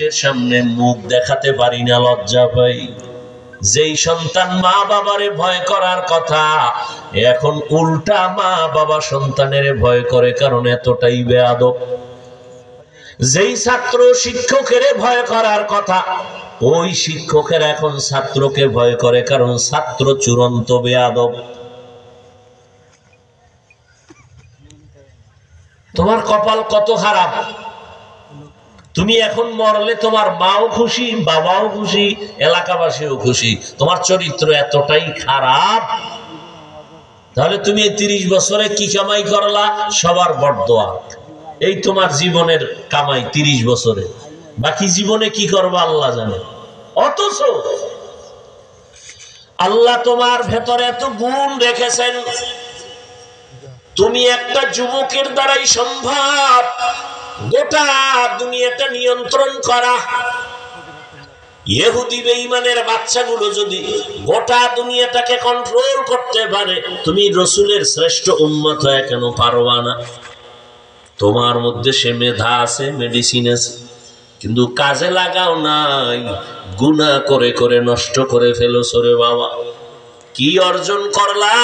মানুষের সামনে মুখ দেখাতে পারি না, লজ্জা পাই। যেই সন্তান মা বাবারে ভয় করার কথা, এখন উল্টা মা বাবা সন্তানের ভয় করে, কারণ এতটাই বেয়াদব। যেই ছাত্র শিক্ষকের ভয় করার কথা, ওই শিক্ষকের এখন ছাত্রকে ভয় করে, কারণ ছাত্র চূড়ান্ত বেয়াদব। তোমার কপাল কত খারাপ! তুমি এখন মরলে তোমার মাও খুশি, বাবাও খুশি, এলাকাবাসীও খুশি। তোমার চরিত্র এতটাই খারাপ। তাহলে তুমি 30 বছরে কি কামাই করলা? সবার বরদোয়া। এই তোমার জীবনের কামাই 30 বছরে। বাকি জীবনে কি করবা আল্লাহ জানে। অথচ আল্লাহ তোমার ভেতরে এত গুণ রেখেছেন, তুমি একটা যুবকের দ্বারাই সম্ভব গোটা দুনিয়াটা নিয়ন্ত্রণ করা। ইহুদি বেঈমানের বাচ্চাগুলো যদি গোটা দুনিয়াটাকে কন্ট্রোল করতে পারে, তুমি রসুলের শ্রেষ্ঠ উম্মত হয়ে কেন পারবা না? তোমার মধ্যে সে মেধা আছে, মেডিসিন আছে, কিন্তু কাজে লাগাও নাই। গুনাহ করে করে নষ্ট করে ফেলোছো রে বাবা। কি অর্জন করলা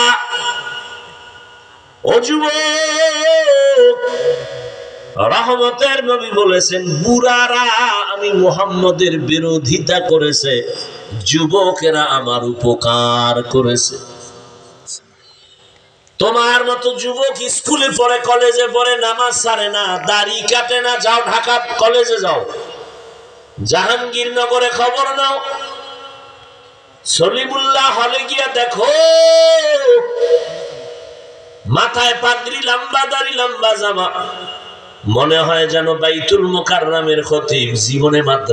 ও যুবক? রহমতের নবী বলেছেন, বুড়ারা আমি মুহাম্মদের বিরোধিতা করেছে, যুবকেরা আমার উপকার করেছে। তোমার মতো যুবক স্কুলে পড়ে, কলেজে পড়ে, নামাজ ছাড়ে না, দাড়ি কাটে না, যাও ঢাকা কলেজে যাও, জাহাঙ্গীরনগরে খবর নাও, সলিমুল্লাহ হলে গিয়া দেখো, মাথায় পাগড়ি, লম্বা দাড়ি, লম্বা জামা, মনে হয় যেন বাইতুল মুকাররমের খতিব। জীবনে মাত্র